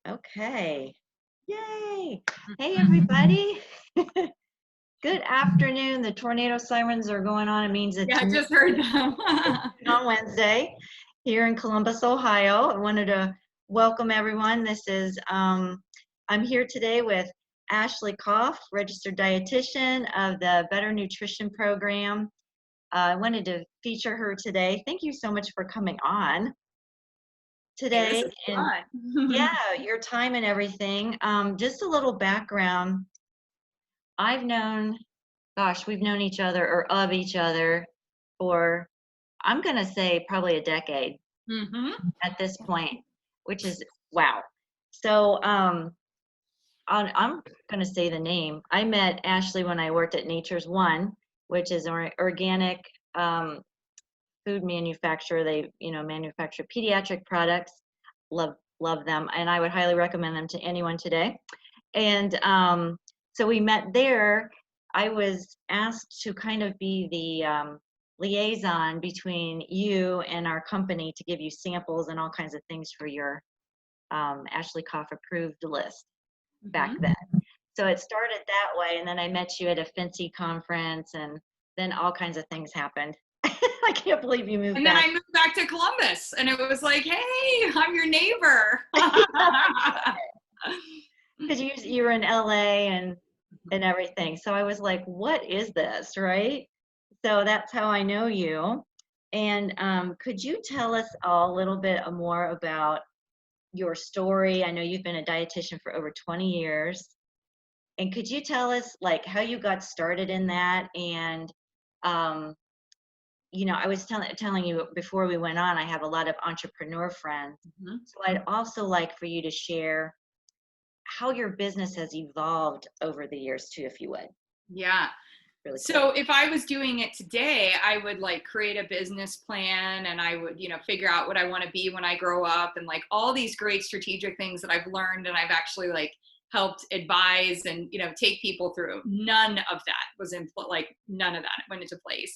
Okay. Yay. Hey, Mhm. everybody. Good afternoon. The tornado sirens are going on. It means it's Yeah, I just heard them. on Wednesday here in Columbus, Ohio. I wanted to welcome everyone. I'm here today with Ashley Koff, registered dietitian of the Better Nutrition Program. I wanted to feature her today. Thank you so much for coming on Hey, this today is and fun. yeah, your time and everything. Just a little background. I've known, gosh, we've known each other or of each other for, I'm going to say probably a decade hmm at this point, which is wow. So I'm going to say the name. I met Ashley when I worked at Nature's One, which is an organic um, food manufacturer. They, manufacture pediatric products. Love them, and I would highly recommend them to anyone today. And so we met there. I was asked to kind of be the liaison between you and our company to give you samples and all kinds of things for your Ashley Koff approved list back hmm then. So it started that way, and then I met you at a FNCE conference, and then all kinds of things happened. I can't believe you moved And then back. I moved back to Columbus, and it was like, hey, I'm your neighbor. Because you were in LA and everything. So I was like, what is this, right? So that's how I know you. And could you tell us all a little bit more about your story? I know you've been a dietitian for over 20 years. And could you tell us like how you got started in that? And um, I was telling you before we went on, I have a lot of entrepreneur friends. Mhm. So I'd also like for you to share how your business has evolved over the years too, if you would. Yeah. Really quick. So if I was doing it today, I would like create a business plan and I would, figure out what I want to be when I grow up and like all these great strategic things that I've learned and I've actually like helped advise and, take people through. None of that was none of that went into place.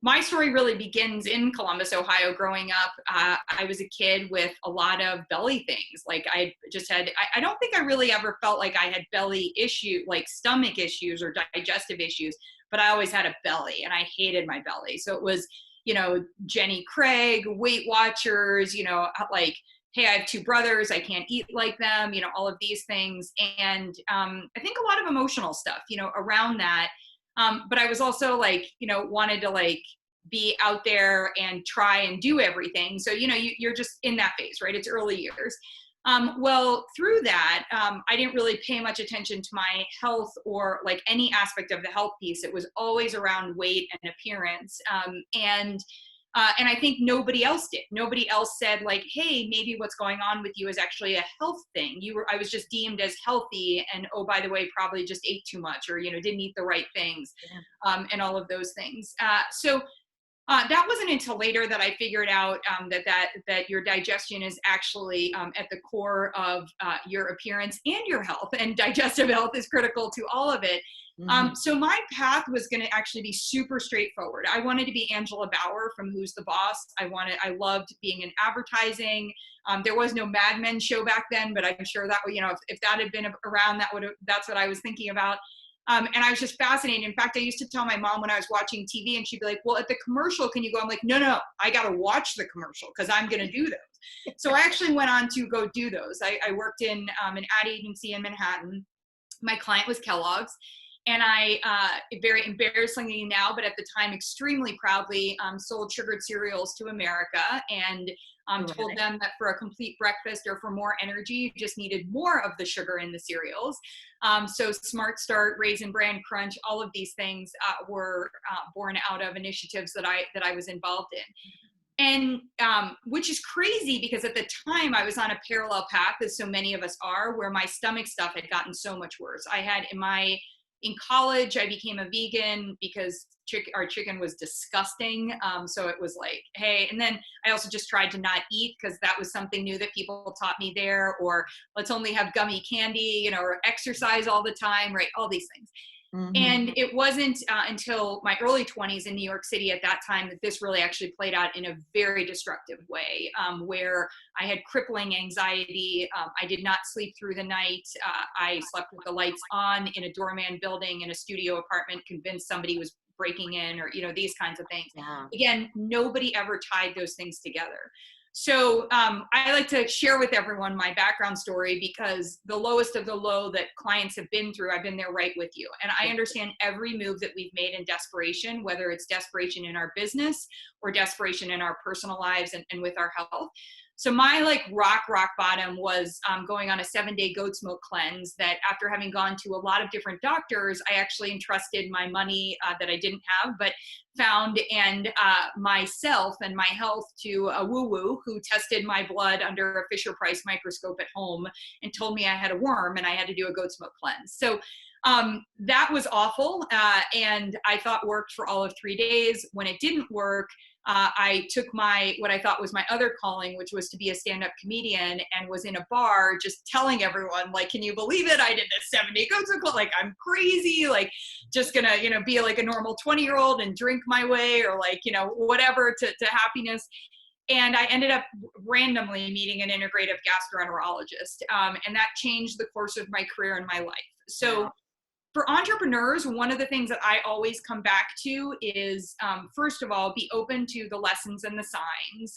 My story really begins in Columbus, Ohio. Growing up, I was a kid with a lot of belly things. Like I just had, I don't think I really ever felt like I had belly issue, like stomach issues or digestive issues, but I always had a belly and I hated my belly. So it was, Jenny Craig, Weight Watchers, like, hey, I have two brothers, I can't eat like them, all of these things. And I think a lot of emotional stuff, around that. But I was also like, wanted to like be out there and try and do everything. So, you're just in that phase, right? It's early years. Well, through that, I didn't really pay much attention to my health or like any aspect of the health piece. It was always around weight and appearance. And I think nobody else did. Nobody else said like, hey, maybe what's going on with you is actually a health thing. I was just deemed as healthy and, oh, by the way, probably just ate too much or, didn't eat the right things, Yeah. and all of those things. So that wasn't until later that I figured out that your digestion is actually at the core of your appearance and your health, and digestive health is critical to all of it. Hmm. So my path was going to actually be super straightforward. I wanted to be Angela Bauer from Who's the Boss. I loved being in advertising. There was no Mad Men show back then, but I'm sure that, if that had been around, that's what I was thinking about. And I was just fascinated. In fact, I used to tell my mom when I was watching TV and she'd be like, well, at the commercial, can you go? I'm like, no, I got to watch the commercial because I'm going to do those. So I actually went on to go do those. I worked in an ad agency in Manhattan. My client was Kellogg's. And I, very embarrassingly now, but at the time extremely proudly, sold sugared cereals to America and told Right. them that for a complete breakfast or for more energy, you just needed more of the sugar in the cereals. So Smart Start, Raisin Bran Crunch, all of these things were born out of initiatives that I was involved in. And which is crazy because at the time I was on a parallel path, as so many of us are, where my stomach stuff had gotten so much worse. In college, I became a vegan because our chicken was disgusting. So it was like, hey, and then I also just tried to not eat because that was something new that people taught me there, or let's only have gummy candy, or exercise all the time, right? All these things. Mhm. And it wasn't until my early 20s in New York City at that time that this really actually played out in a very destructive way, where I had crippling anxiety. I did not sleep through the night. I slept with the lights on in a doorman building in a studio apartment, convinced somebody was breaking in, or, these kinds of things. Yeah. Again, nobody ever tied those things together. So I like to share with everyone my background story, because the lowest of the low that clients have been through, I've been there right with you. And I understand every move that we've made in desperation, whether it's desperation in our business or desperation in our personal lives and with our health. So my like rock bottom was going on a 7-day goat's milk cleanse that, after having gone to a lot of different doctors, I actually entrusted my money that I didn't have, but found, and myself and my health, to a woo-woo who tested my blood under a Fisher-Price microscope at home and told me I had a worm and I had to do a goat's milk cleanse. So that was awful, and I thought worked for all of 3 days. When it didn't work, I took what I thought was my other calling, which was to be a stand-up comedian, and was in a bar just telling everyone, like, can you believe it? I did this 70 goats milk, like, I'm crazy, like, just gonna, be like a normal 20-year-old and drink my way, or like, whatever, to happiness. And I ended up randomly meeting an integrative gastroenterologist, and that changed the course of my career and my life. So Wow. for entrepreneurs, one of the things that I always come back to is, first of all, be open to the lessons and the signs.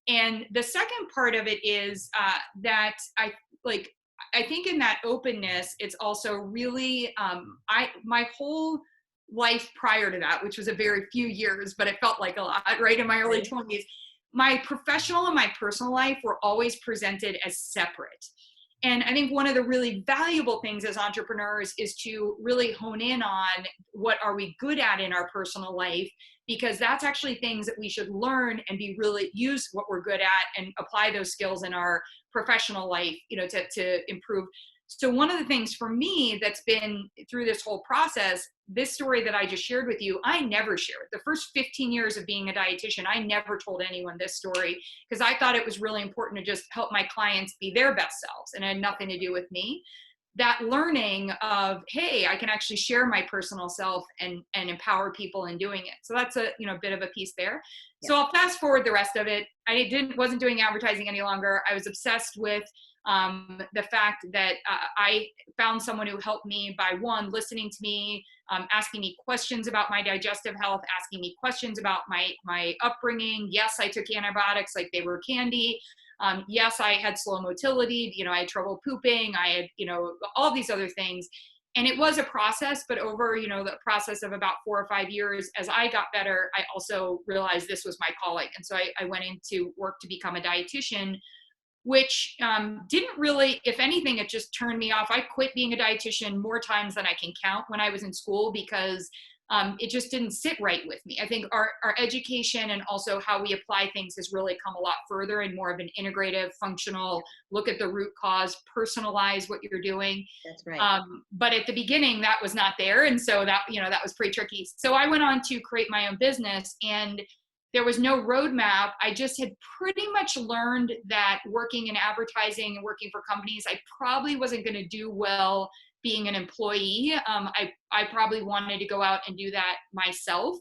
And the second part of it is that I think in that openness, it's also really, my whole life prior to that, which was a very few years, but it felt like a lot, right? In my early Right. 20s, my professional and my personal life were always presented as separate. And I think one of the really valuable things as entrepreneurs is to really hone in on what are we good at in our personal life, because that's actually things that we should learn and be really use what we're good at and apply those skills in our professional life, to improve. So one of the things for me that's been through this whole process, this story that I just shared with you, I never shared. The first 15 years of being a dietitian, I never told anyone this story, because I thought it was really important to just help my clients be their best selves, and it had nothing to do with me. That learning of, hey, I can actually share my personal self and empower people in doing it. So that's a bit of a piece there. Yeah. So I'll fast forward the rest of it. I wasn't doing advertising any longer. I was obsessed with the fact that I found someone who helped me by, one, listening to me, asking me questions about my digestive health, asking me questions about my upbringing. Yes, I took antibiotics like they were candy. Yes, I had slow motility. I had trouble pooping. I had, all these other things. And it was a process, but over, the process of about 4 or 5 years, as I got better, I also realized this was my calling. And so I went into work to become a dietitian, which didn't really, if anything, it just turned me off. I quit being a dietitian more times than I can count when I was in school, because it just didn't sit right with me. I think our education and also how we apply things has really come a lot further, and more of an integrative, functional, look at the root cause, personalize what you're doing. That's right. But at the beginning, that was not there. And so that was pretty tricky. So I went on to create my own business, and there was no roadmap. I just had pretty much learned that working in advertising and working for companies, I probably wasn't going to do well being an employee. I probably wanted to go out and do that myself.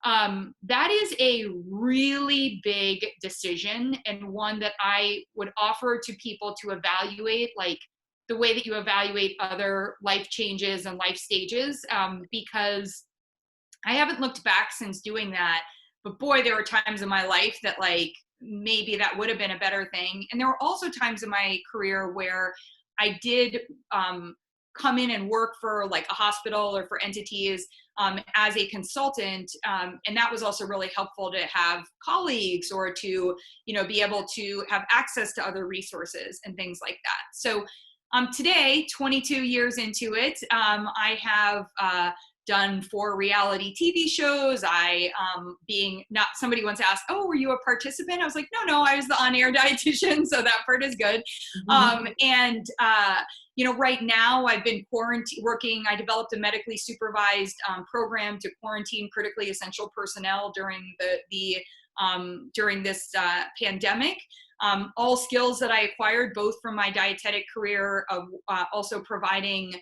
That is a really big decision, and one that I would offer to people to evaluate, like the way that you evaluate other life changes and life stages, because I haven't looked back since doing that. But boy, there were times in my life that like maybe that would have been a better thing. And there were also times in my career where I did come in and work for like a hospital or for entities as a consultant. And that was also really helpful to have colleagues, or to, be able to have access to other resources and things like that. So today, 22 years into it, I have done 4 reality TV shows. Being not, somebody once asked, oh, were you a participant? I was like, no, I was the on-air dietitian. So that part is good. Right now I've been working. I developed a medically supervised program to quarantine critically essential personnel during during this pandemic. All skills that I acquired both from my dietetic career of also providing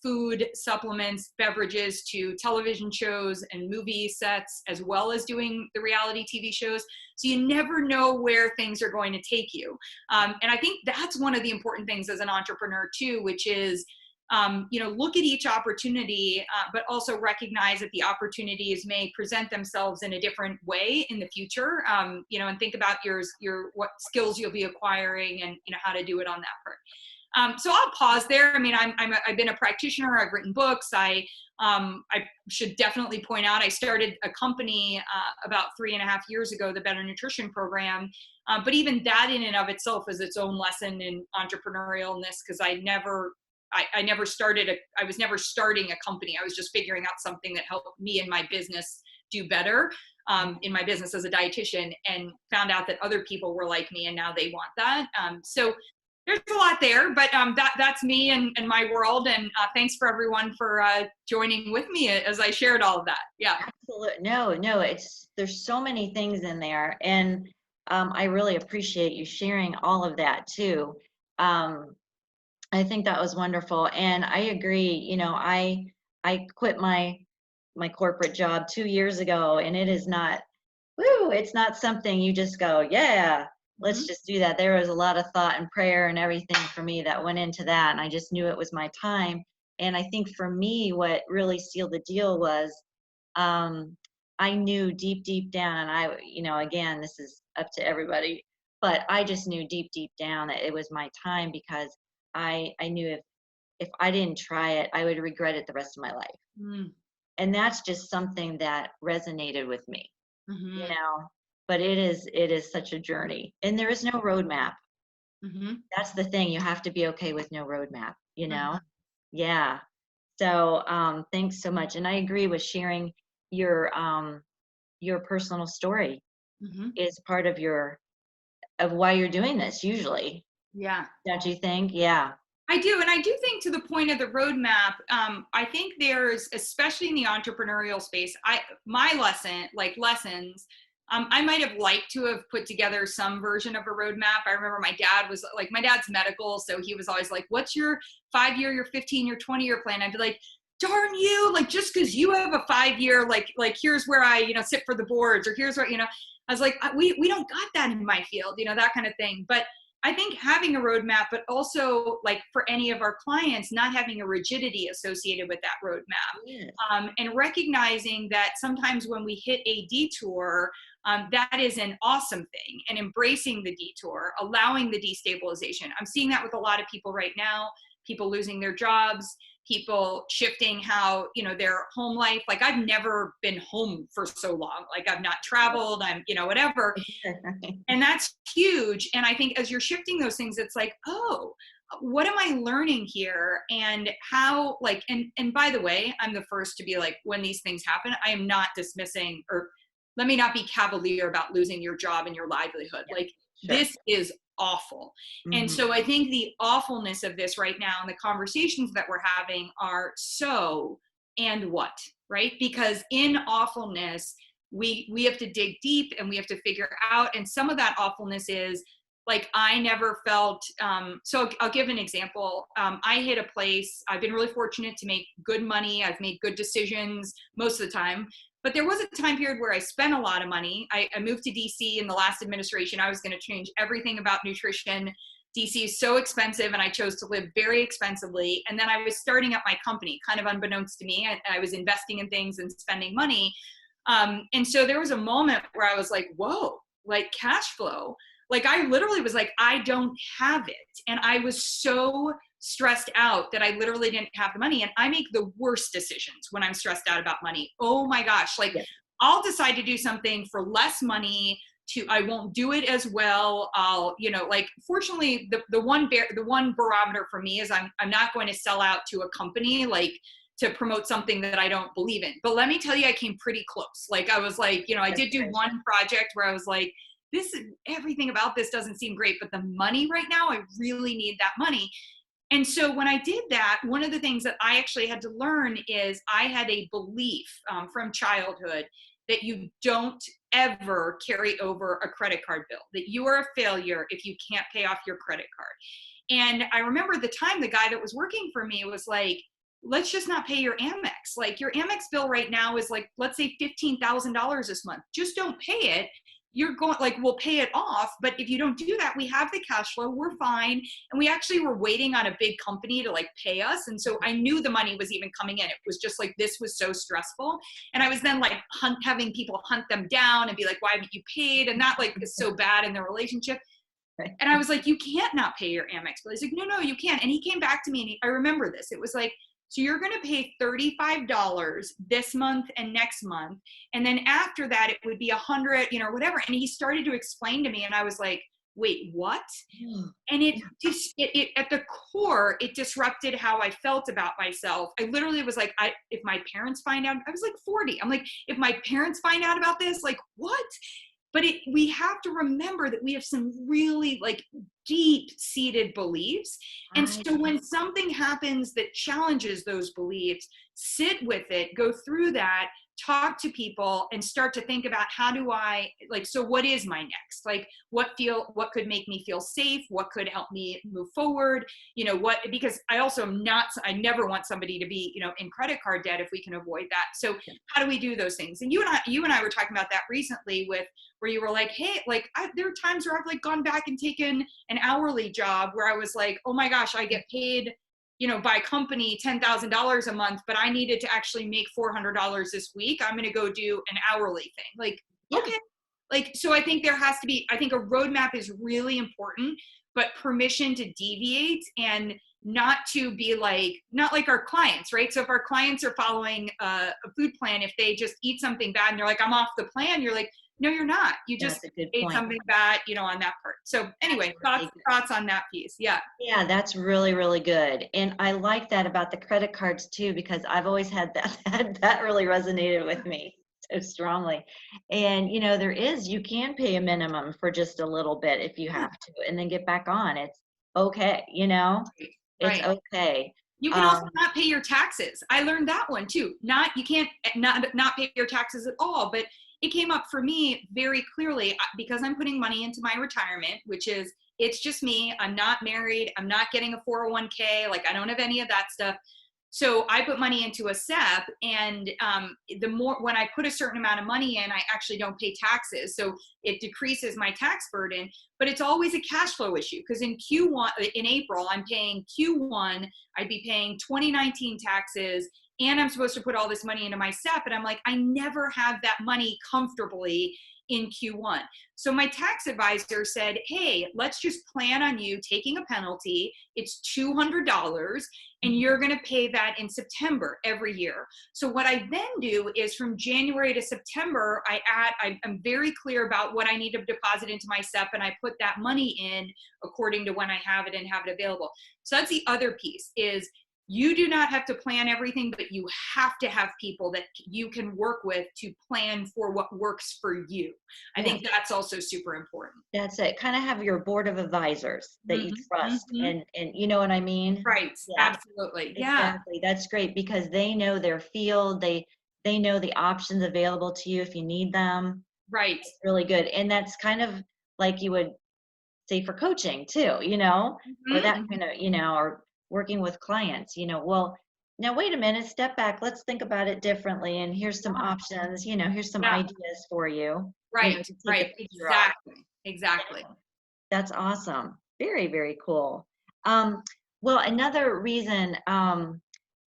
food, supplements, beverages, to television shows and movie sets, as well as doing the reality TV shows. So you never know where things are going to take you. And I think that's one of the important things as an entrepreneur too, which is, look at each opportunity, but also recognize that the opportunities may present themselves in a different way in the future. And think about what skills you'll be acquiring, and how to do it on that part. So I'll pause there. I mean, I've been a practitioner. I've written books. I should definitely point out, I started a company about 3.5 years ago, the Better Nutrition Program. But even that in and of itself is its own lesson in entrepreneurialness, because I was never starting a company. I was just figuring out something that helped me and my business do better in my business as a dietitian, and found out that other people were like me and now they want that. So there's a lot there, but that's me and my world. And thanks for everyone for joining with me as I shared all of that. Yeah. Absolutely. No, there's so many things in there. And I really appreciate you sharing all of that too. I think that was wonderful. And I agree, I quit my corporate job 2 years ago, and it is not, it's not something you just go, yeah, let's just do that. There was a lot of thought and prayer and everything for me that went into that. And I just knew it was my time. And I think for me, what really sealed the deal was, I knew deep down, and again, this is up to everybody, but I just knew deep down that it was my time, because I knew if I didn't try it, I would regret it the rest of my life. Mm. And that's just something that resonated with me, Mm-hmm. but it is such a journey, and there is no roadmap. Mm-hmm. That's the thing. You have to be okay with no roadmap, Mm-hmm. Yeah. So, thanks so much. And I agree with sharing your personal story Mm-hmm. is part of why you're doing this usually. Yeah. Don't you think? Yeah. I do. And I do think, to the point of the roadmap, I think there's, especially in the entrepreneurial space, lessons, I might have liked to have put together some version of a roadmap. I remember my dad's medical. So he was always like, what's your 5-year, your 15, your 20-year plan? I'd be like, darn you, like, just because you have a 5-year, like here's where I, sit for the boards, or here's what, I was like, we don't got that in my field, that kind of thing. But I think having a roadmap, but also, like, for any of our clients, not having a rigidity associated with that roadmap. Yes. And recognizing that sometimes when we hit a detour, that is an awesome thing, and embracing the detour, allowing the destabilization. I'm seeing that with a lot of people right now, people losing their jobs, people shifting how, their home life. Like, I've never been home for so long. Like, I've not traveled, I'm, whatever. And that's huge. And I think as you're shifting those things, it's like, oh, what am I learning here? And how, and by the way, I'm the first to be like, when these things happen, I am not dismissing, or let me not be cavalier about losing your job and your livelihood. Yeah, like, sure. This is awful. And so I think the awfulness of this right now, and the conversations that we're having are so, and what, right? Because in awfulness, we have to dig deep, and we have to figure out, and some of that awfulness is, like, I never felt, so I'll give an example. I hit a place, I've been really fortunate to make good money. I've made good decisions most of the time. But there was a time period where I spent a lot of money. I moved to DC in the last administration. I was going to change everything about nutrition. DC is so expensive, and I chose to live very expensively. And then I was starting up my company, kind of unbeknownst to me. I was investing in things and spending money. And so there was a moment where I was like, whoa, like, cash flow. Like, I literally was like, I don't have it. And I was so stressed out that I literally didn't have the money. And I make the worst decisions when I'm stressed out about money. Oh my gosh. Like, I'll decide to do something for less money, I won't do it as well. I'll, fortunately, the one barometer for me is I'm not going to sell out to a company, like, to promote something that I don't believe in. But let me tell you, I came pretty close. Like, I was like, I did do one project where I was like, everything about this doesn't seem great, but the money right now, I really need that money. And so when I did that, one of the things that I actually had to learn is I had a belief from childhood that you don't ever carry over a credit card bill, that you are a failure if you can't pay off your credit card. And I remember at the time, the guy that was working for me was like, let's just not pay your Amex. Like your Amex bill right now is like, let's say $15,000 this month. Just don't pay it. You're going like, we'll pay it off. But if you don't do that, we have the cash flow, we're fine. And we actually were waiting on a big company to like pay us. And so I knew the money was even coming in. It was just like, this was so stressful. And I was then like having people hunt them down and be like, why haven't you paid? And that like is so bad in their relationship. And I was like, you can't not pay your Amex bill. He's like, no, you can't. And he came back to me and I remember this. It was like, so you're going to pay $35 this month and next month. And then after that, it would be $100, whatever. And he started to explain to me and I was like, wait, what? And it at the core, it disrupted how I felt about myself. I literally was like, if my parents find out, I was like 40. I'm like, if my parents find out about this, like what? But we have to remember that we have some really like deep-seated beliefs. And so when something happens that challenges those beliefs, sit with it, go through that, talk to people and start to think about how do I so what is my next? Like what could make me feel safe? What could help me move forward? Because I never want somebody to be, in credit card debt if we can avoid that. So how do we do those things? And you and I were talking about that recently where you were like, hey, there are times where I've gone back and taken an hourly job where I was like, oh my gosh, I get paid by company $10,000 a month, but I needed to actually make $400 this week. I'm going to go do an hourly thing. Okay. So I think there has to be, I think a roadmap is really important, but permission to deviate and not to be not like our clients, right? So if our clients are following a food plan, if they just eat something bad and they're like, I'm off the plan, you're like, no, you're not. You just ate something bad, on that part. So anyway, thoughts on that piece. Yeah. Yeah, that's really, really good. And I like that about the credit cards too, because I've always had that really resonated with me so strongly. And, you can pay a minimum for just a little bit if you have to, and then get back on. It's okay. It's okay. You can also not pay your taxes. I learned that one too. You can't not pay your taxes at all, but it came up for me very clearly because I'm putting money into my retirement, which is, it's just me. I'm not married. I'm not getting a 401k. I don't have any of that stuff. So I put money into a SEP, and when I put a certain amount of money in, I actually don't pay taxes. So it decreases my tax burden, but it's always a cash flow issue because in April, I'm paying Q1, I'd be paying 2019 taxes, and I'm supposed to put all this money into my SEP. And I'm like, I never have that money comfortably in Q1. So my tax advisor said, hey, let's just plan on you taking a penalty. It's $200 and you're going to pay that in September every year. So what I then do is from January to September, I'm very clear about what I need to deposit into my SEP, and I put that money in according to when I have it and have it available. So that's the other piece is, you do not have to plan everything, but you have to have people that you can work with to plan for what works for you. I think that's also super important. That's it. Kind of have your board of advisors that you trust, and you know what I mean? Right. Yeah. Absolutely. Yeah. Exactly. That's great because they know their field. They know the options available to you if you need them. Right. It's really good. And that's kind of like you would say for coaching too, or that kind of, or working with clients, well, now wait a minute, step back, let's think about it differently. And here's some options, here's some ideas for you. Right. Right. Exactly. That's awesome. Very, very cool. Well, another reason,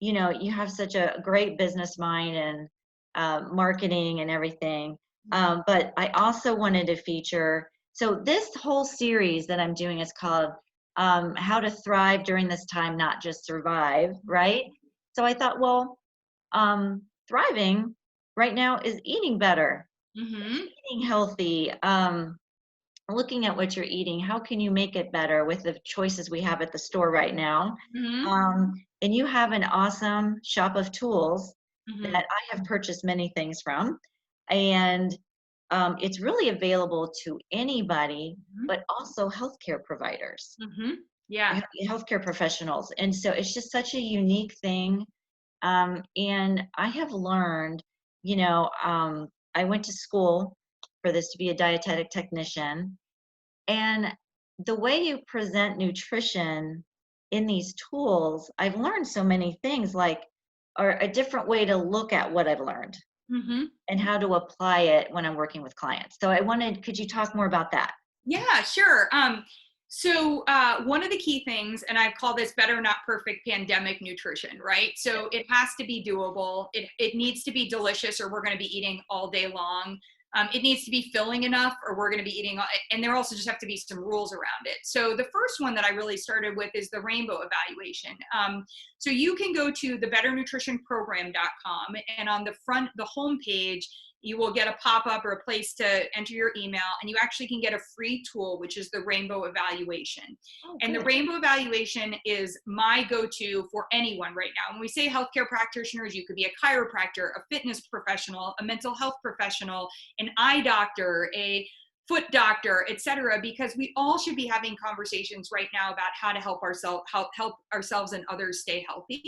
you have such a great business mind and marketing and everything. But I also wanted to feature, so this whole series that I'm doing is called How to Thrive During This Time, Not Just Survive, right? So I thought, well, thriving right now is eating better, eating healthy, looking at what you're eating. How can you make it better with the choices we have at the store right now? And you have an awesome shop of tools that I have purchased many things from. And it's really available to anybody, but also healthcare providers, healthcare professionals. And so it's just such a unique thing. And I have learned, I went to school for this to be a dietetic technician. And the way you present nutrition in these tools, I've learned so many things, like, or a different way to look at what I've learned Mm-hmm. and how to apply it when I'm working with clients. So could you talk more about that? Yeah, sure. So one of the key things, and I call this better, not perfect pandemic nutrition, right? So it has to be doable. It needs to be delicious, or we're going to be eating all day long. It needs to be filling enough, or we're going to be eating, and there also just have to be some rules around it. So the first one that I really started with is the rainbow evaluation. So you can go to thebetternutritionprogram.com, and on the front, the home page, you will get a pop-up or a place to enter your email, and you actually can get a free tool, which is the rainbow evaluation. Oh, And the good. rainbow evaluation is my go-to for anyone right now. When we say healthcare practitioners, you could be a chiropractor, a fitness professional, a mental health professional, an eye doctor, a foot doctor, etc., because we all should be having conversations right now about how to help ourselves and others stay healthy.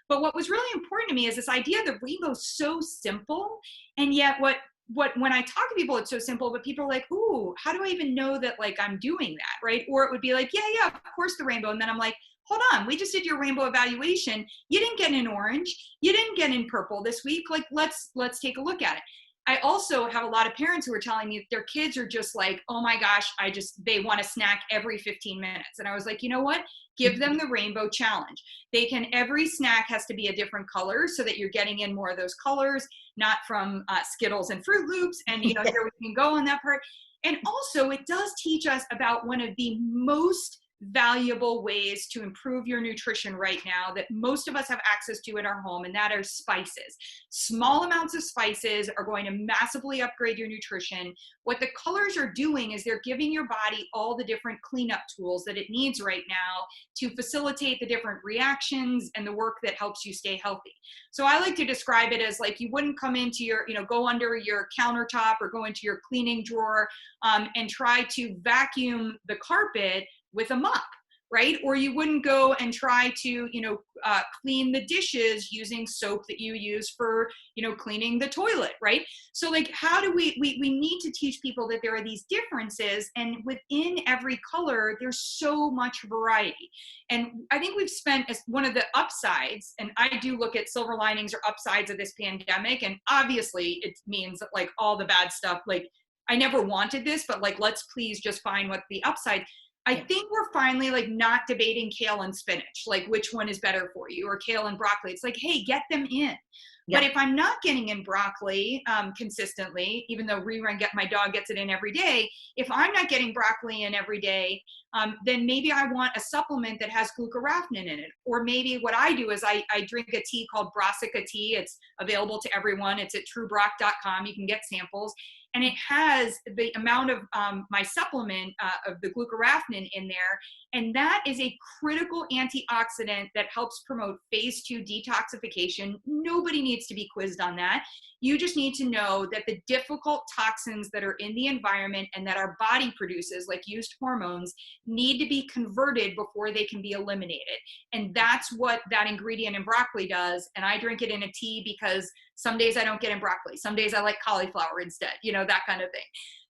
But what was really important to me is this idea that rainbow is so simple, and yet when I talk to people, it's so simple, but people are like, ooh, how do I even know that, like, I'm doing that, right? Or it would be like, yeah, of course the rainbow. And then I'm like, hold on, we just did your rainbow evaluation. You didn't get in orange. You didn't get in purple this week. Like, let's take a look at it. I also have a lot of parents who are telling me that their kids are just like, oh my gosh, they want a snack every 15 minutes. And I was like, you know what? Give them the rainbow challenge. Every snack has to be a different color so that you're getting in more of those colors, not from Skittles and Fruit Loops. And, here we can go on that part. And also it does teach us about one of the most valuable ways to improve your nutrition right now that most of us have access to in our home, and that are spices. Small amounts of spices are going to massively upgrade your nutrition. What the colors are doing is they're giving your body all the different cleanup tools that it needs right now to facilitate the different reactions and the work that helps you stay healthy. So I like to describe it as like you wouldn't come into your, go under your countertop or go into your cleaning drawer and try to vacuum the carpet with a mop, right? Or you wouldn't go and try to, clean the dishes using soap that you use for, cleaning the toilet, right? So like, how do we need to teach people that there are these differences, and within every color, there's so much variety. And I think we've spent, as one of the upsides, and I do look at silver linings or upsides of this pandemic, and obviously it means that like all the bad stuff, like I never wanted this, but like, let's please just find what the upside. I think we're finally like not debating kale and spinach, like which one is better for you, or kale and broccoli. It's like, hey, get them in. Yeah. But if I'm not getting in broccoli consistently, even though my dog gets it in every day, if I'm not getting broccoli in every day, then maybe I want a supplement that has glucoraphanin in it. Or maybe what I do is I drink a tea called Brassica tea. It's available to everyone. It's at truebrock.com. You can get samples. And it has the amount of my supplement of the glucoraphanin in there. And that is a critical antioxidant that helps promote phase 2 detoxification. Nobody needs to be quizzed on that. You just need to know that the difficult toxins that are in the environment and that our body produces, like used hormones, need to be converted before they can be eliminated. And that's what that ingredient in broccoli does. And I drink it in a tea because some days I don't get in broccoli. Some days I like cauliflower instead, that kind of thing.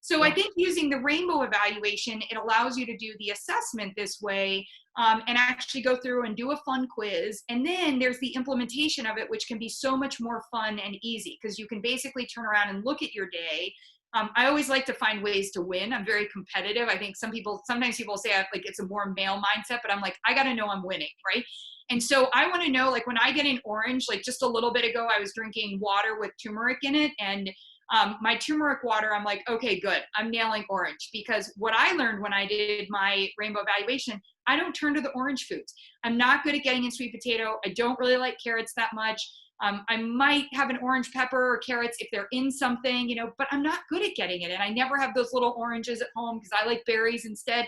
So I think using the rainbow evaluation, it allows you to do the assessment this way and actually go through and do a fun quiz. And then there's the implementation of it, which can be so much more fun and easy because you can basically turn around and look at your day. I always like to find ways to win. I'm very competitive. I think sometimes people say like it's a more male mindset, but I'm like, I got to know I'm winning, right? And so I want to know, like when I get in orange, like just a little bit ago, I was drinking water with turmeric in it. And my turmeric water, I'm like, okay, good. I'm nailing orange, because what I learned when I did my rainbow evaluation, I don't turn to the orange foods. I'm not good at getting in sweet potato. I don't really like carrots that much. I might have an orange pepper or carrots if they're in something, but I'm not good at getting it. And I never have those little oranges at home because I like berries instead.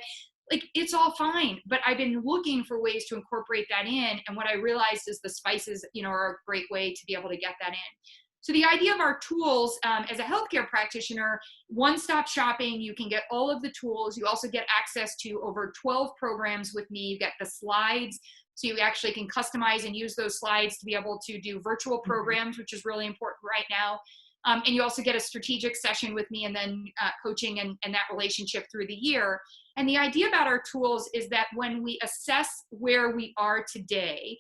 Like, it's all fine, but I've been looking for ways to incorporate that in. And what I realized is the spices, are a great way to be able to get that in. So the idea of our tools as a healthcare practitioner, one-stop shopping, you can get all of the tools. You also get access to over 12 programs with me. You get the slides. So you actually can customize and use those slides to be able to do virtual programs, which is really important right now. And you also get a strategic session with me, and then coaching and that relationship through the year. And the idea about our tools is that when we assess where we are today,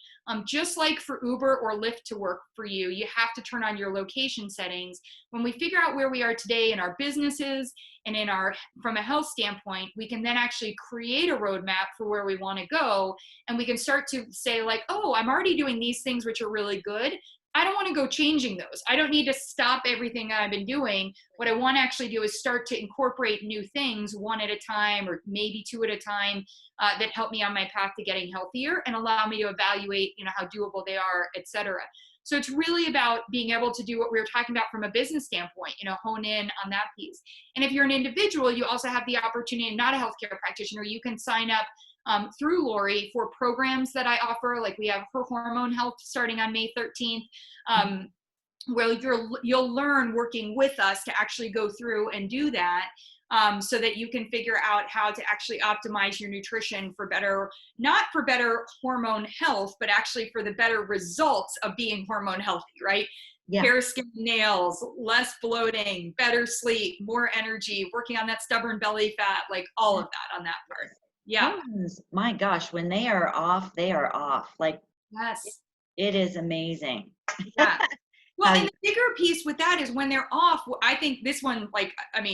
just like for Uber or Lyft to work for you, you have to turn on your location settings. When we figure out where we are today in our businesses and from a health standpoint, we can then actually create a roadmap for where we want to go. And we can start to say like, oh, I'm already doing these things, which are really good. I don't want to go changing those. I don't need to stop everything I've been doing. What I want to actually do is start to incorporate new things one at a time, or maybe two at a time, that help me on my path to getting healthier and allow me to evaluate, how doable they are, et cetera. So it's really about being able to do what we were talking about from a business standpoint, hone in on that piece. And if you're an individual, you also have the opportunity, not a healthcare practitioner, you can sign up through Lori for programs that I offer. Like we have Her Hormone Health starting on May 13th, where you'll learn working with us to actually go through and do that, so that you can figure out how to actually optimize your nutrition for better, not for better hormone health, but actually for the better results of being hormone healthy, right? Yeah. Hair, skin, nails, less bloating, better sleep, more energy, working on that stubborn belly fat, like all of that on that part. Yeah. Hormones, my gosh, when they are off, they are off. Like, Yes. it is amazing. Yeah. Well, and the bigger piece with that is when they're off, I think this one,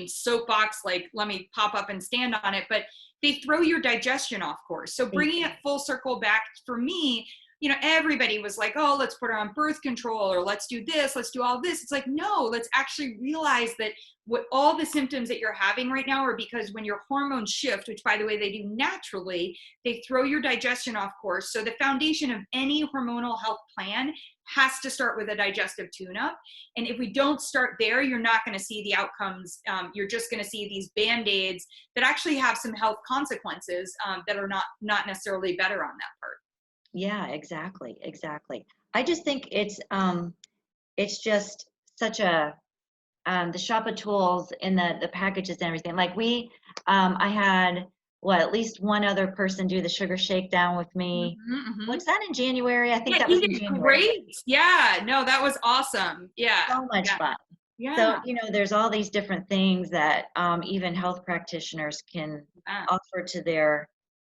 soapbox, let me pop up and stand on it, but they throw your digestion off course. So bringing it full circle back for me, everybody was like, oh, let's put her on birth control, or let's do this, let's do all this. It's like, no, let's actually realize that what all the symptoms that you're having right now are because when your hormones shift, which by the way, they do naturally, they throw your digestion off course. So the foundation of any hormonal health plan has to start with a digestive tune-up. And if we don't start there, you're not going to see the outcomes. You're just going to see these Band-Aids that actually have some health consequences that are not necessarily better on that part. Yeah, exactly. I just think it's just such a, the shop of tools in the packages and everything. Like I had at least one other person do the sugar shakedown with me. Was that in January? I think that was in January. Great. Yeah, no, that was awesome. Yeah. So much fun. Yeah. So, there's all these different things that even health practitioners can offer to their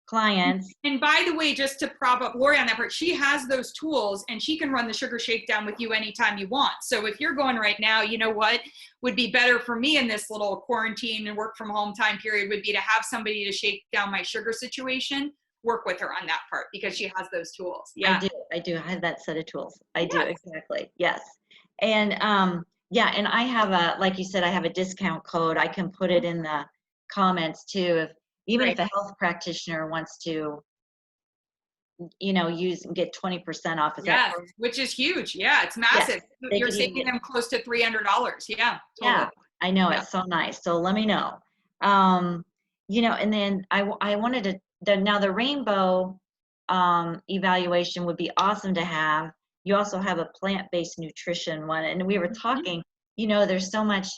clients. And by the way, just to prop up Lori on that part, she has those tools and she can run the sugar shakedown with you anytime you want. So if you're going right now, you know what would be better for me in this little quarantine and work from home time period would be to have somebody to shake down my sugar situation, work with her on that part because she has those tools. Yeah. I do. I have that set of tools. I do. Exactly. Yes. And and I have like you said, I have a discount code. I can put it in the comments too. If a health practitioner wants to, use and get 20% off. Yes, which is huge. Yeah, it's massive. Yes, you're saving them close to $300. Yeah. Totally. Yeah, I know. Yeah. It's so nice. So let me know. And then I wanted to, now the rainbow evaluation would be awesome to have. You also have a plant-based nutrition one. And we were talking, there's so much,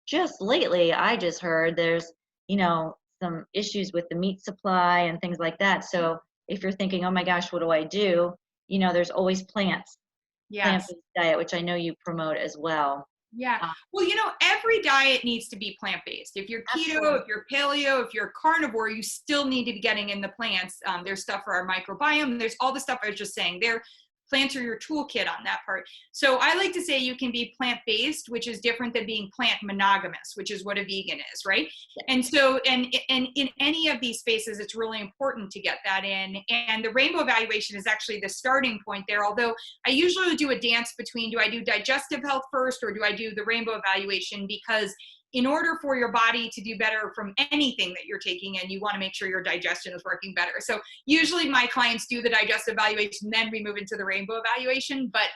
just lately, I just heard there's, some issues with the meat supply and things like that. So if you're thinking, oh my gosh, what do I do? There's always plants. Yes. Plant-based diet, which I know you promote as well. Yeah. Well, every diet needs to be plant-based. If you're keto, absolutely. If you're paleo, if you're carnivore, you still need to be getting in the plants. There's stuff for our microbiome. There's all the stuff I was just saying. Plants are your toolkit on that part. So I like to say you can be plant-based, which is different than being plant monogamous, which is what a vegan is, right? And so, and in any of these spaces, it's really important to get that in. And the rainbow evaluation is actually the starting point there. Although I usually do a dance between, do I do digestive health first or do I do the rainbow evaluation? Because in order for your body to do better from anything that you're taking in, you want to make sure your digestion is working better. So usually my clients do the digestive evaluation, then we move into the rainbow evaluation. But,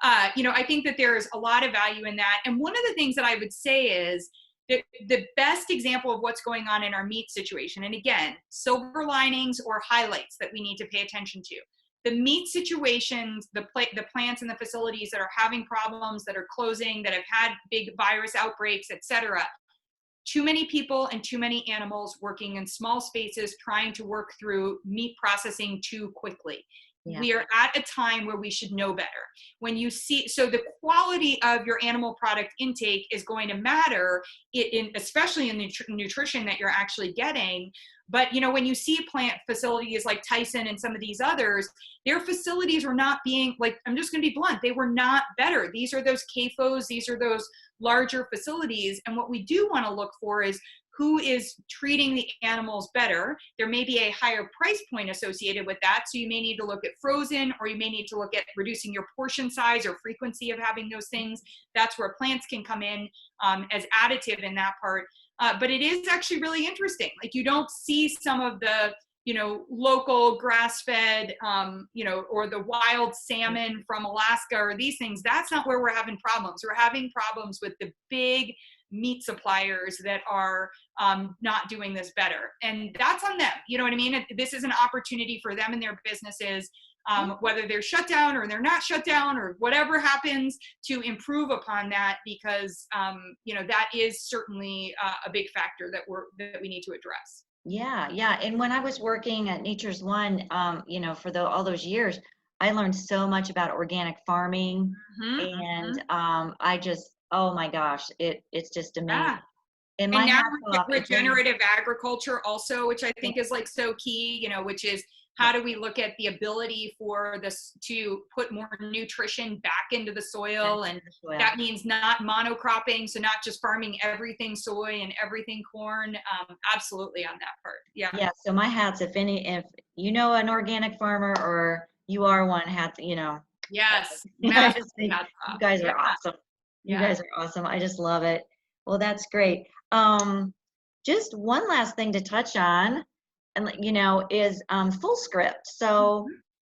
I think that there's a lot of value in that. And one of the things that I would say is that the best example of what's going on in our meat situation, and again, silver linings or highlights that we need to pay attention to. The meat situations, the plants and the facilities that are having problems, that are closing, that have had big virus outbreaks, et cetera. Too many people and too many animals working in small spaces trying to work through meat processing too quickly. Yeah. we are at a time where we should know better. When you see, so the quality of your animal product intake is going to matter, especially in the nutrition that you're actually getting. But when you see plant facilities like Tyson and some of these others, their facilities were not being, like, I'm just going to be blunt, they were not better. These are those CAFOs, these are those larger facilities. And what we do want to look for is who is treating the animals better. There may be a higher price point associated with that. So you may need to look at frozen, or you may need to look at reducing your portion size or frequency of having those things. That's where plants can come in as additive in that part. But it is actually really interesting. Like, you don't see some of the, local grass-fed, or the wild salmon from Alaska or these things. That's not where we're having problems. We're having problems with the big meat suppliers that are not doing this better. And that's on them. You know what I mean? This is an opportunity for them and their businesses, whether they're shut down or they're not shut down or whatever happens, to improve upon that, because that is certainly a big factor that we need to address. Yeah, yeah. And when I was working at Nature's One, for all those years, I learned so much about organic farming, and I just, oh my gosh, it's just amazing. Yeah. And And my now hats off. regenerative agriculture also, which I think is like so key, which is, how do we look at the ability for this to put more nutrition back into the soil? And that means not monocropping, so not just farming everything soy and everything corn. Absolutely on that part. Yeah. Yeah. So my hats, if you know an organic farmer or you are one, hats, Yes. I just think you guys are awesome. You Yeah. guys are awesome. I just love it. Well, that's great. Just one last thing to touch on, and is Fullscript. So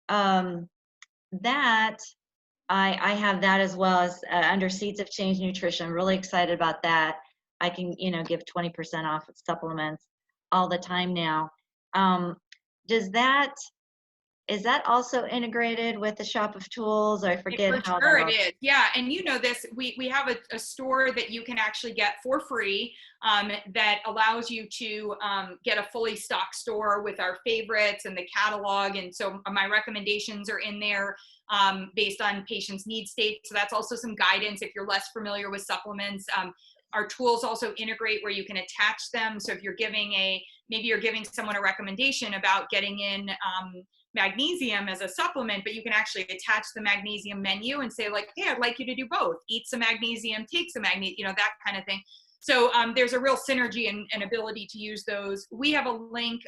that I have that as well as under Seeds of Change Nutrition. I'm really excited about that. I can give 20% off of supplements all the time now. Is that also integrated with the Shop of Tools? I forget For how sure that it is. Yeah. And this, we have a store that you can actually get for free, that allows you to get a fully stocked store with our favorites and the catalog. And so my recommendations are in there based on patients' need state. So that's also some guidance if you're less familiar with supplements. Our tools also integrate where you can attach them. So if maybe you're giving someone a recommendation about getting in magnesium as a supplement, but you can actually attach the magnesium menu and say, like, hey, I'd like you to do both. Eat some magnesium, take some magnesium, that kind of thing. So there's a real synergy and ability to use those. We have a link.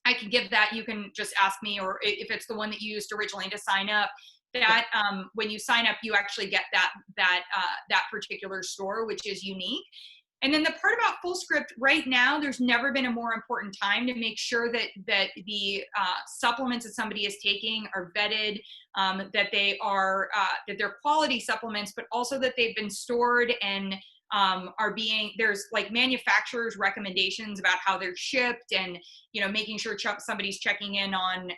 I can give that. You can just ask me, or if it's the one that you used originally to sign up, that when you sign up, you actually get that particular store, which is unique. And then the part about Fullscript, right now, there's never been a more important time to make sure that the supplements that somebody is taking are vetted, that they're quality supplements, but also that they've been stored and there's like manufacturers' recommendations about how they're shipped, and making sure somebody's checking in on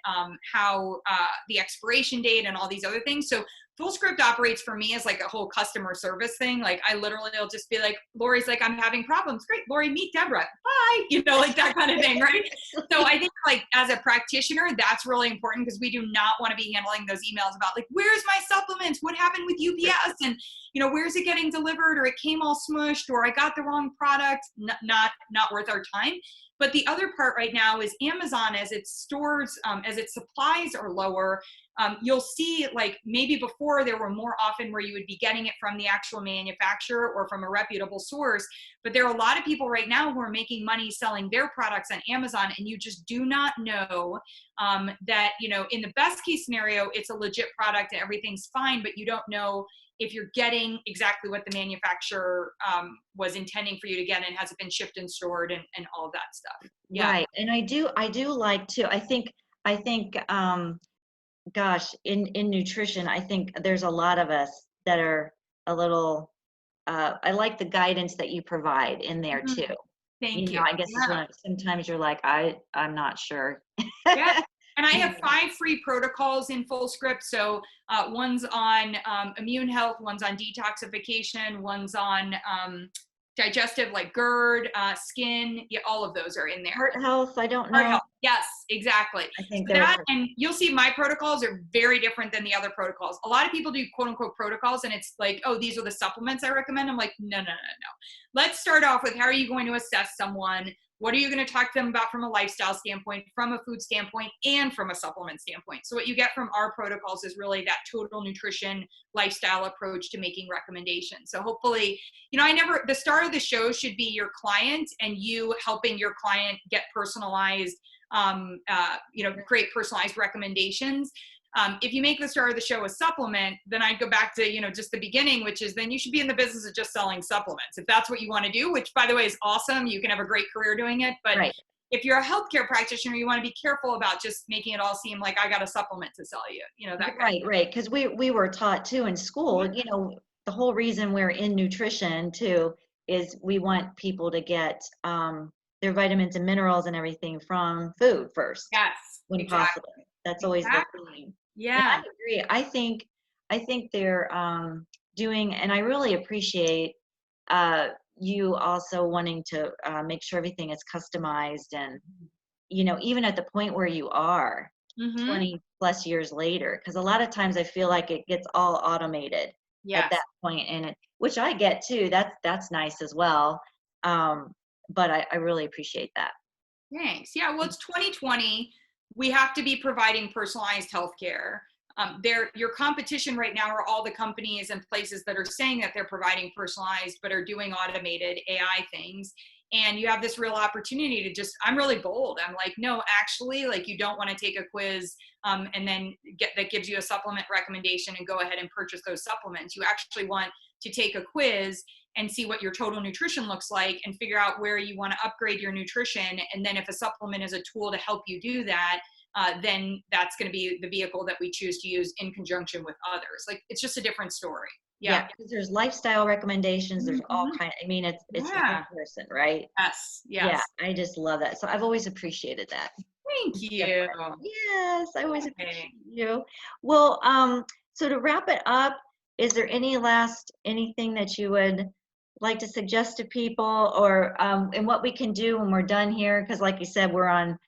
how the expiration date and all these other things. So Fullscript operates for me as like a whole customer service thing. Like, I literally will just be like, Lori's like, I'm having problems. Great, Lori, meet Deborah. Bye. Like that kind of thing, right? So I think, like, as a practitioner, that's really important, because we do not want to be handling those emails about, like, where's my supplements? What happened with UPS? And where's it getting delivered? Or it came all smushed, or I got the wrong product. Not worth our time. But the other part right now is Amazon, as its stores, as its supplies are lower, you'll see, like, maybe before there were more often where you would be getting it from the actual manufacturer or from a reputable source. But there are a lot of people right now who are making money selling their products on Amazon, and you just do not know that, in the best case scenario, it's a legit product and everything's fine, but you don't know if you're getting exactly what the manufacturer was intending for you to get, and has it been shipped and stored and all of that stuff. Yeah. Right. And I do like to, I think, gosh, in nutrition, I think there's a lot of us that are a little, I like the guidance that you provide in there too. Thank you. I guess it's when sometimes you're like, I'm not sure. Yeah. And I have 5 free protocols in Fullscript. So one's on immune health, one's on detoxification, one's on digestive, like GERD, skin. Yeah, all of those are in there. Heart health, I don't know. Heart health. Yes, exactly. I think So they're that, and you'll see my protocols are very different than the other protocols. A lot of people do quote unquote protocols and it's like, oh, these are the supplements I recommend. I'm like, no, no, no, no. Let's start off with how are you going to assess someone? What are you going to talk to them about from a lifestyle standpoint, from a food standpoint, and from a supplement standpoint? So what you get from our protocols is really that total nutrition lifestyle approach to making recommendations. So hopefully, the star of the show should be your client and you helping your client get personalized, create personalized recommendations. If you make the star of the show a supplement, then I'd go back to, just the beginning, which is then you should be in the business of just selling supplements. If that's what you want to do, which by the way is awesome, you can have a great career doing it. But right. if you're a healthcare practitioner, you want to be careful about just making it all seem like I got a supplement to sell you, that kind of Right. Because we were taught too in school, the whole reason we're in nutrition too is we want people to get their vitamins and minerals and everything from food first Yes, when exactly. possible. That's always the theme. And I Yeah. agree. I think they're doing, and I really appreciate you also wanting to make sure everything is customized and even at the point where you are Mm-hmm. 20 plus years later, because a lot of times I feel like it gets all automated at Yes. that point, and which I get too. That's nice as well. But I really appreciate that. Thanks. Yeah, well, it's 2020. We have to be providing personalized healthcare. Your competition right now are all the companies and places that are saying that they're providing personalized, but are doing automated AI things. And you have this real opportunity to I'm really bold. I'm like, no, actually, like you don't want to take a quiz and then that gives you a supplement recommendation and go ahead and purchase those supplements. You actually want to take a quiz and see what your total nutrition looks like and figure out where you want to upgrade your nutrition. And then if a supplement is a tool to help you do that, then that's going to be the vehicle that we choose to use in conjunction with others. Like it's just a different story. Yeah, Yeah. because there's lifestyle recommendations. There's all Mhm. kind. I mean, it's the Yeah. same person, right? Yes. Yeah, Yes. I just love that. So I've always appreciated that. Thank It's you. different. Yes, I always Okay. appreciate you. Well, so to wrap it up, is there anything that you would like to suggest to people, or and what we can do when we're done here? Because like you said, we're on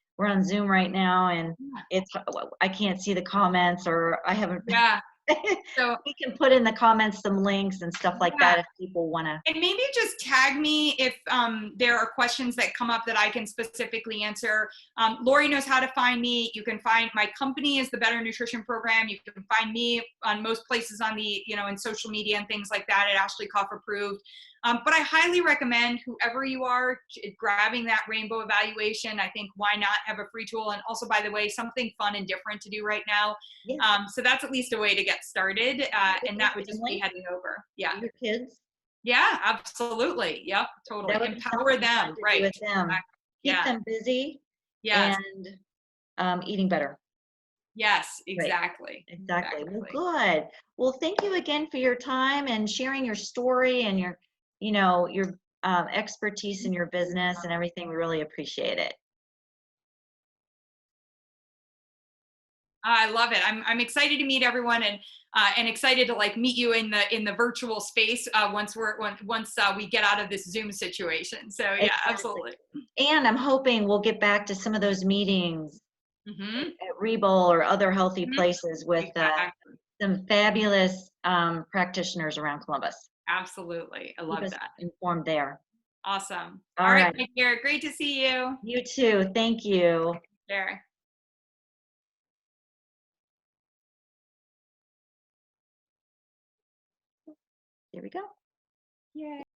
Zoom right now, and it's I can't see the comments, or I haven't. Yeah. So We can put in the comments some links and stuff like yeah. that if people want to. And maybe just tag me if there are questions that come up that I can specifically answer. Lori knows how to find me. You can find my company is the Better Nutrition Program. You can find me on most places on in social media and things like that at Ashley Koff Approved. But I highly recommend whoever you are grabbing that rainbow evaluation. I think why not have a free tool? And also, by the way, something fun and different to do right now. Yeah, So that's at least a way to get started. with And your that would just be family, heading over. Yeah. your kids. Yeah, absolutely. Yep, totally. That would be Empower something fun them. to do Right. with them. Keep Yeah. them busy Yes. and eating better. Yes, Right. exactly. Exactly. Well, Exactly. good. Well, thank you again for your time and sharing your story and your expertise in your business and everything. We really appreciate it. I love it. I'm excited to meet everyone and excited to like meet you in the virtual space once we get out of this Zoom situation. So yeah, Exactly. absolutely. And I'm hoping we'll get back to some of those meetings Mm-hmm. at Rebowl or other healthy Mm-hmm. places with Exactly. some fabulous practitioners around Columbus. Absolutely. I Keep love us that. informed there. Awesome. All All right, right. my dear. Great to see you. You too. Thank you. There. There we go. Yay.